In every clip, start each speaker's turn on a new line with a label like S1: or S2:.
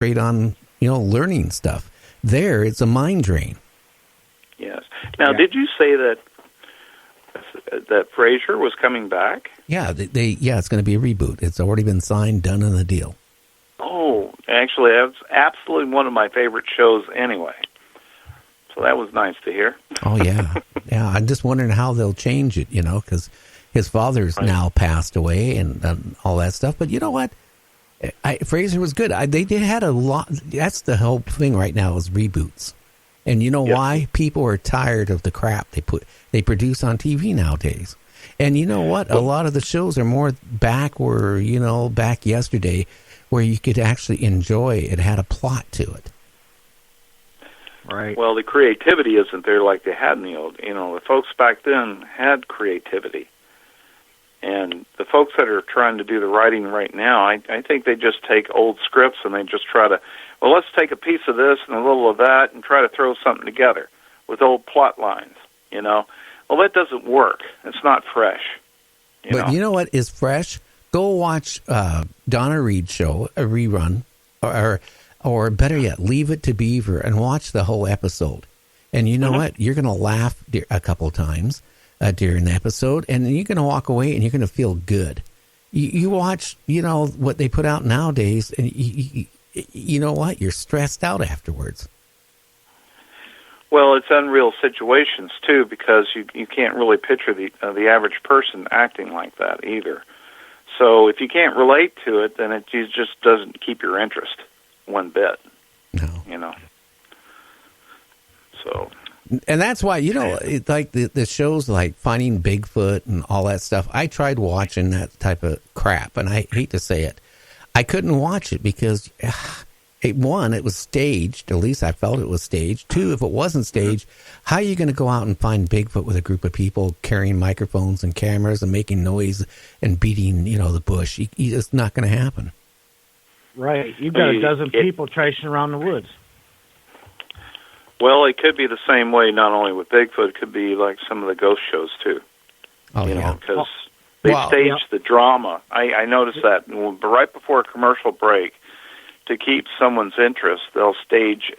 S1: concentrate on, learning stuff. There, it's a mind drain.
S2: Yes. Now, did you say that Fraser was coming back?
S1: Yeah, it's going to be a reboot. It's already been signed, done, and a deal.
S2: Oh, actually, that's absolutely one of my favorite shows anyway. So that was nice to hear.
S1: Oh, yeah. Yeah, I'm just wondering how they'll change it, because his father's now passed away and all that stuff. But you know what? Fraser was good. They had a lot. That's the whole thing right now is reboots. And you know why? People are tired of the crap they produce on TV nowadays. And you know what? A lot of the shows are more back yesterday, where you could actually enjoy it. It had a plot to it.
S3: Right.
S2: Well, the creativity isn't there like they had in the old. The folks back then had creativity. And the folks that are trying to do the writing right now, I think they just take old scripts and they just try to, let's take a piece of this and a little of that and try to throw something together with old plot lines, Well, that doesn't work. It's not fresh.
S1: But you know what is fresh? Go watch Donna Reed's show, a rerun, or better yet, Leave It to Beaver and watch the whole episode. And you know what? You're going to laugh a couple times during the episode, and you're going to walk away and you're going to feel good. You watch, what they put out nowadays, and you know what? You're stressed out afterwards.
S2: Well, it's unreal situations, too, because you can't really picture the average person acting like that either. So if you can't relate to it, then it just doesn't keep your interest one bit.
S1: No.
S2: So.
S1: And that's why, like the shows like Finding Bigfoot and all that stuff, I tried watching that type of crap, and I hate to say it. I couldn't watch it because, one, it was staged. At least I felt it was staged. Two, if it wasn't staged, how are you going to go out and find Bigfoot with a group of people carrying microphones and cameras and making noise and beating, the bush? It's not going to happen.
S3: Right. You've got a dozen people tracing around the woods.
S2: Well, it could be the same way, not only with Bigfoot, it could be like some of the ghost shows, too.
S1: Oh, yeah.
S2: Because they stage the drama. I noticed that right before a commercial break, to keep someone's interest, they'll stage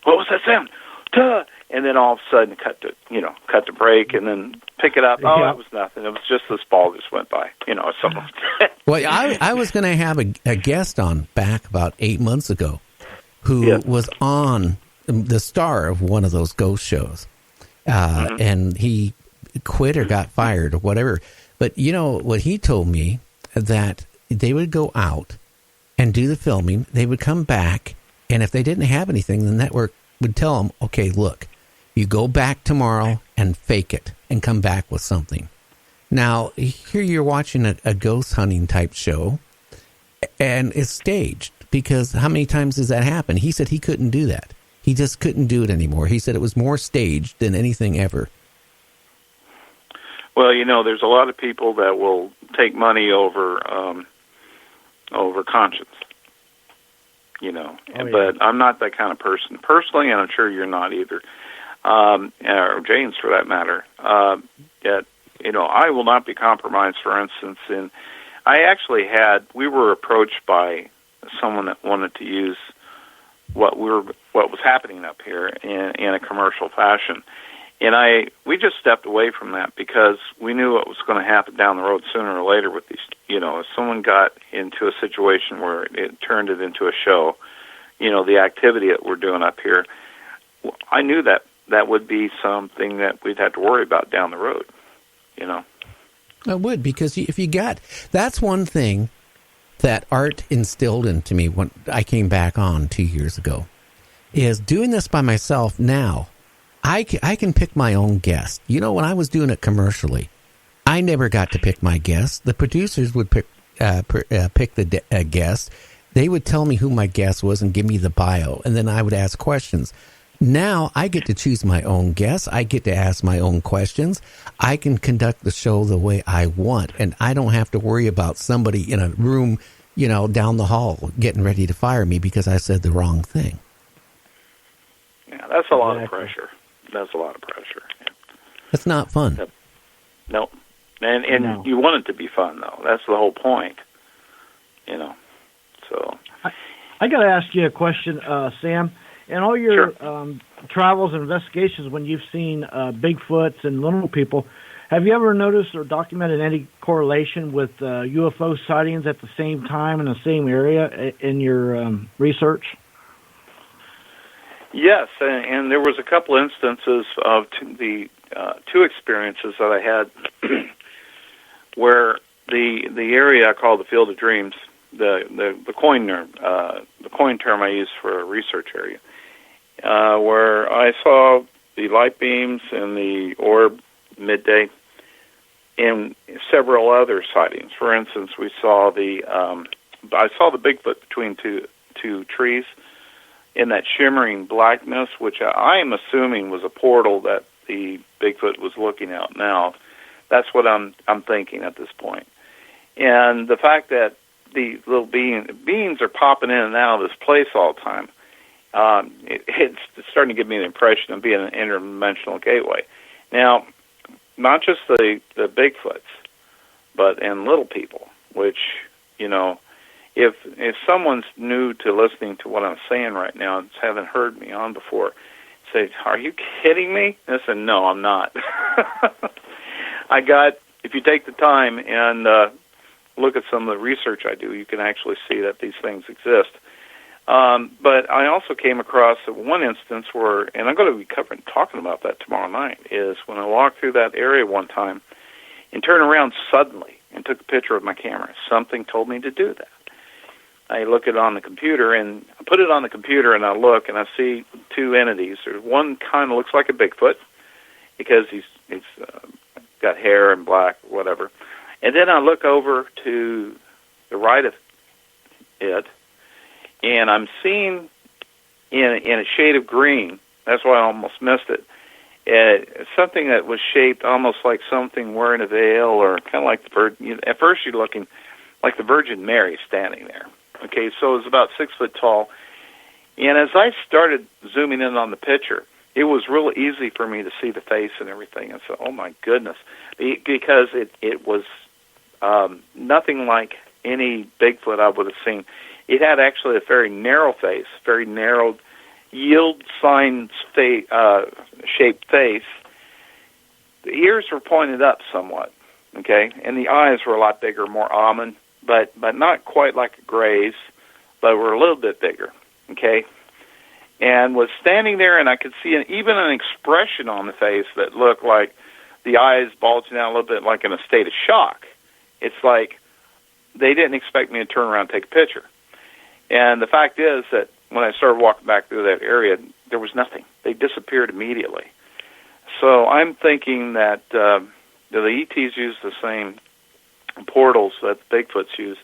S2: what was that sound? Duh! And then all of a sudden cut to break and then pick it up. Oh, it was nothing. It was just this ball just went by, something like that.
S1: Well, I was going to have a guest on back about 8 months ago who was on the star of one of those ghost shows. And he quit or got fired or whatever. But what he told me, that they would go out and do the filming. They would come back, and if they didn't have anything, the network would tell them, okay, look, you go back tomorrow and fake it and come back with something. Now, here you're watching a ghost hunting type show, and it's staged, because how many times does that happen? He said he couldn't do that. He just couldn't do it anymore. He said it was more staged than anything ever.
S2: Well, there's a lot of people that will take money over conscience, But I'm not that kind of person personally, and I'm sure you're not either, or James for that matter. Yet, I will not be compromised. For instance, we were approached by someone that wanted to use what was happening up here in a commercial fashion. And we just stepped away from that because we knew what was going to happen down the road sooner or later with these. If someone got into a situation where it turned it into a show, the activity that we're doing up here, I knew that would be something that we'd have to worry about down the road.
S1: I would, because that's one thing that art instilled into me when I came back on 2 years ago, is doing this by myself now. I can pick my own guest. When I was doing it commercially, I never got to pick my guest. The producers would pick the guest. They would tell me who my guest was and give me the bio, and then I would ask questions. Now I get to choose my own guests. I get to ask my own questions. I can conduct the show the way I want, and I don't have to worry about somebody in a room, down the hall getting ready to fire me because I said the wrong thing.
S2: Yeah, that's a lot of pressure. That's a lot of pressure. Yeah.
S1: It's not fun.
S2: Yep. No. And you want it to be fun, though. That's the whole point. So.
S3: I got to ask you a question, Sam. In all your travels and investigations, when you've seen Bigfoots and little people, have you ever noticed or documented any correlation with UFO sightings at the same time in the same area in your research?
S2: Yes, and there was a couple instances of the two experiences that I had where the area I call the Field of Dreams, the coin term I use for a research area, where I saw the light beams and the orb midday, and several other sightings. For instance, I saw the Bigfoot between two trees in that shimmering blackness, which I am assuming was a portal that the Bigfoot was looking out now. That's what I'm thinking at this point. And the fact that the little beings are popping in and out of this place all the time, it's starting to give me the impression of being an interdimensional gateway. Now, not just the Bigfoots, but in little people, which, if someone's new to listening to what I'm saying right now and haven't heard me on before, say, "Are you kidding me?" And I said, "No, I'm not." If you take the time and look at some of the research I do, you can actually see that these things exist. But I also came across one instance where, and I'm going to be talking about that tomorrow night, is when I walked through that area one time and turned around suddenly and took a picture with my camera. Something told me to do that. I look at it on the computer, and I put it on the computer, and I look, and I see two entities. There's one kind of looks like a Bigfoot because he's got hair and black, whatever. And then I look over to the right of it, and I'm seeing in a shade of green. That's why I almost missed it. Something that was shaped almost like something wearing a veil, or kind of like the Virgin. At first, you're looking like the Virgin Mary standing there. Okay, so it was about 6 foot tall. And as I started zooming in on the picture, it was real easy for me to see the face and everything. And so, oh my goodness, because it was nothing like any Bigfoot I would have seen. It had actually a very narrow face, very narrow yield sign shaped face. The ears were pointed up somewhat, okay, and the eyes were a lot bigger, more almond, but not quite like a gray's, but were a little bit bigger, okay, and was standing there, and I could see even an expression on the face that looked like the eyes bulging out a little bit like in a state of shock. It's like they didn't expect me to turn around and take a picture. And the fact is that when I started walking back through that area, there was nothing. They disappeared immediately. So I'm thinking that the ETs use the same portals that the Bigfoots use,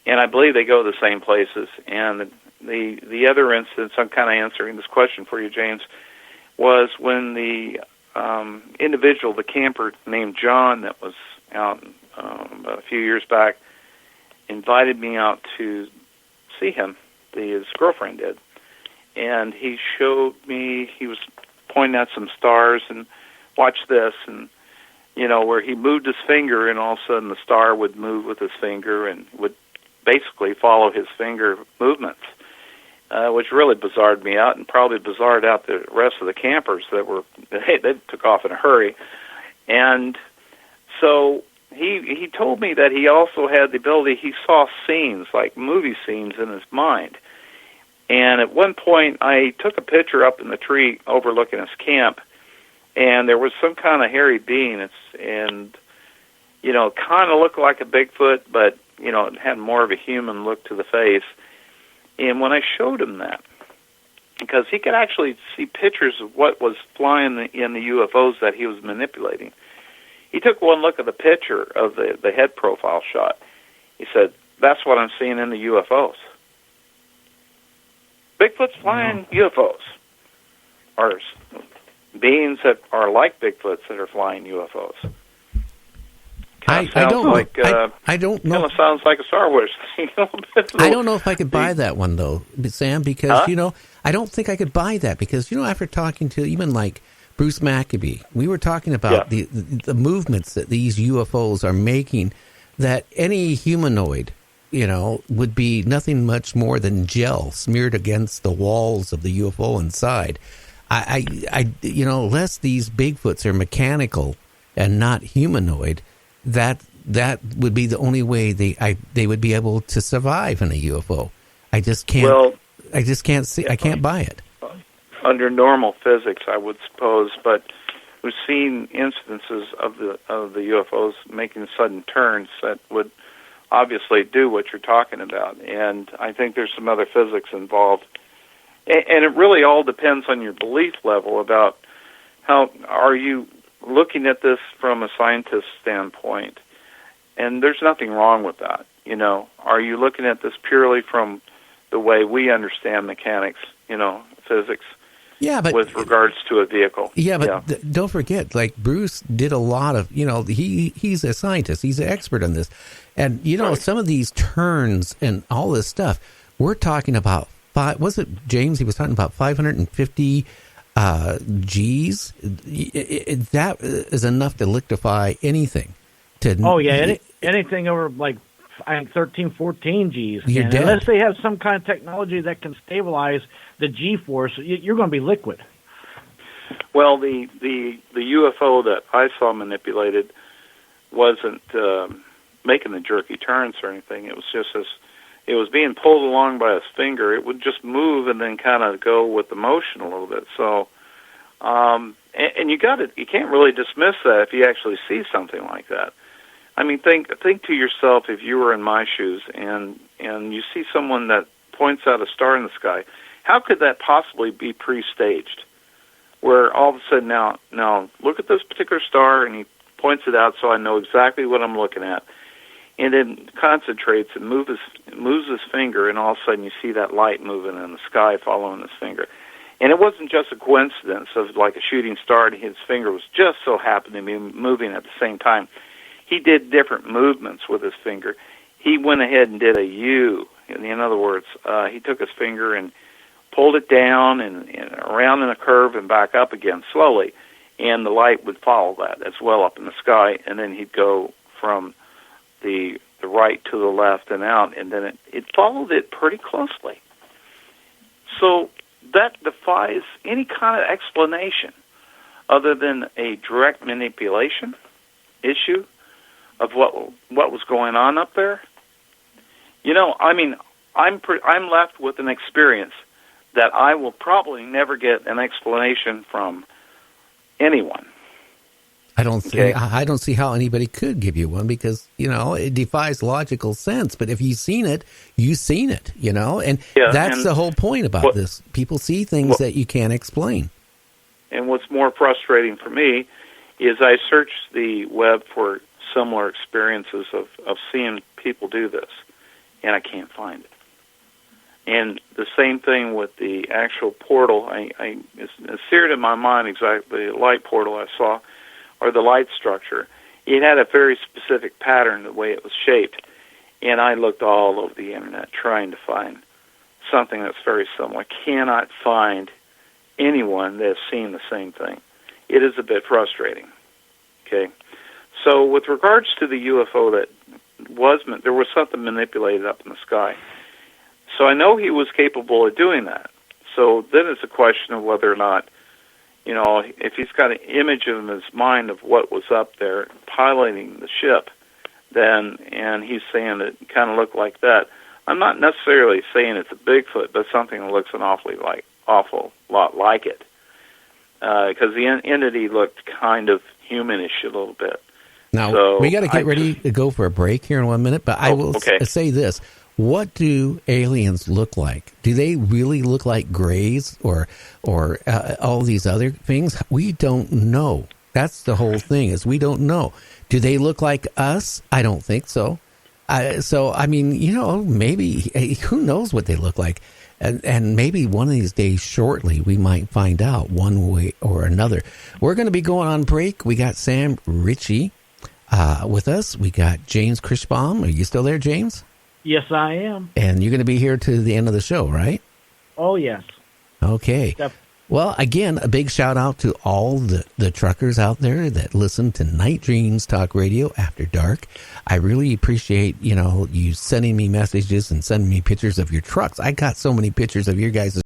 S2: and I believe they go to the same places. And the other instance, I'm kind of answering this question for you, James, was when the individual, the camper named John that was out about a few years back, invited me out to see him. His girlfriend did. And he showed me, he was pointing at some stars, and watch this, and, where he moved his finger, and all of a sudden the star would move with his finger and would basically follow his finger movements, which really bizarred me out and probably bizarred out the rest of the campers they took off in a hurry. And so he told me that he also had the ability, he saw scenes, like movie scenes in his mind. And at one point, I took a picture up in the tree overlooking his camp, and there was some kind of hairy being, and kind of looked like a Bigfoot, but, it had more of a human look to the face. And when I showed him that, because he could actually see pictures of what was flying in the UFOs that he was manipulating, he took one look at the picture of the head profile shot. He said, "That's what I'm seeing in the UFOs. Bigfoot's flying UFOs, or beings that are like Bigfoots that are flying UFOs."
S1: I don't know. I don't know.
S2: Kind of sounds like a Star Wars thing.
S1: I don't know if I could buy that one, though, Sam, because, I don't think I could buy that because, after talking to even like Bruce Maccabee, we were talking about the movements that these UFOs are making that any humanoid would be nothing much more than gel smeared against the walls of the UFO inside. Unless these Bigfoots are mechanical and not humanoid, that would be the only way they would be able to survive in a UFO. I just can't.
S2: Well,
S1: I just can't see. I can't buy it.
S2: Under normal physics, I would suppose, but we've seen instances of the UFOs making sudden turns that would obviously do what you're talking about, and I think there's some other physics involved. And it really all depends on your belief level about how are you looking at this from a scientist's standpoint. And there's nothing wrong with that. Are you looking at this purely from the way we understand mechanics, physics?
S1: Yeah, but
S2: with regards to a vehicle.
S1: Yeah, but don't forget, like Bruce did a lot of, he's a scientist, he's an expert on this, and right. Some of these turns and all this stuff, we're talking about was it James? He was talking about 550 G's. That is enough to liquefy anything.
S3: Anything over like 13, 14 G's.
S1: You're dead.
S3: Unless they have some kind of technology that can stabilize the G force, you're going to be liquid.
S2: Well, the UFO that I saw manipulated wasn't making the jerky turns or anything. It was just it was being pulled along by his finger. It would just move and then kind of go with the motion a little bit. So, and you can't really dismiss that if you actually see something like that. I mean, think to yourself, if you were in my shoes and you see someone that points out a star in the sky, how could that possibly be pre-staged? Where all of a sudden now look at this particular star, and he points it out so I know exactly what I'm looking at, and then concentrates and moves his finger, and all of a sudden you see that light moving in the sky following his finger. And it wasn't just a coincidence of like a shooting star, and his finger was just so happened to be moving at the same time. He did different movements with his finger. He went ahead and did a U. In other words, he took his finger and pulled it down and around in a curve and back up again slowly, and the light would follow that as well up in the sky, and then he'd go from the right to the left and out, and then it followed it pretty closely. So that defies any kind of explanation other than a direct manipulation issue of what was going on up there. I mean, I'm left with an experience that I will probably never get an explanation from anyone.
S1: I don't see how anybody could give you one because, it defies logical sense. But if you've seen it, you've seen it, and that's the whole point about this. People see things that you can't explain.
S2: And what's more frustrating for me is I searched the web for similar experiences of seeing people do this, and I can't find it. And the same thing with the actual portal. It's seared in my mind exactly the light portal I saw, or the light structure. It had a very specific pattern, the way it was shaped. And I looked all over the internet trying to find something that's very similar. I cannot find anyone that has seen the same thing. It is a bit frustrating. Okay. So with regards to the UFO there was something manipulated up in the sky. So I know he was capable of doing that. So then it's a question of whether or not, if he's got an image in his mind of what was up there piloting the ship, and he's saying it kind of looked like that. I'm not necessarily saying it's a Bigfoot, but something that looks an awful lot like it. Because the entity looked kind of humanish a little bit.
S1: Now, we got to get ready to go for a break here in 1 minute, but I will say this. What do aliens look like? Do they really look like grays or all these other things? We don't know. That's the whole thing, is we don't know. Do they look like us? I don't think so. Maybe, who knows what they look like? And maybe one of these days shortly we might find out one way or another. We're going to be going on break. We got Sam Ritchie with us. We got James Kirschbaum. Are you still there, James?
S3: Yes, I am.
S1: And you're going to be here to the end of the show, right?
S3: Oh, yes.
S1: Okay. Well, again, a big shout out to all the truckers out there that listen to Night Dreams Talk Radio After Dark. I really appreciate, you sending me messages and sending me pictures of your trucks. I got so many pictures of your guys'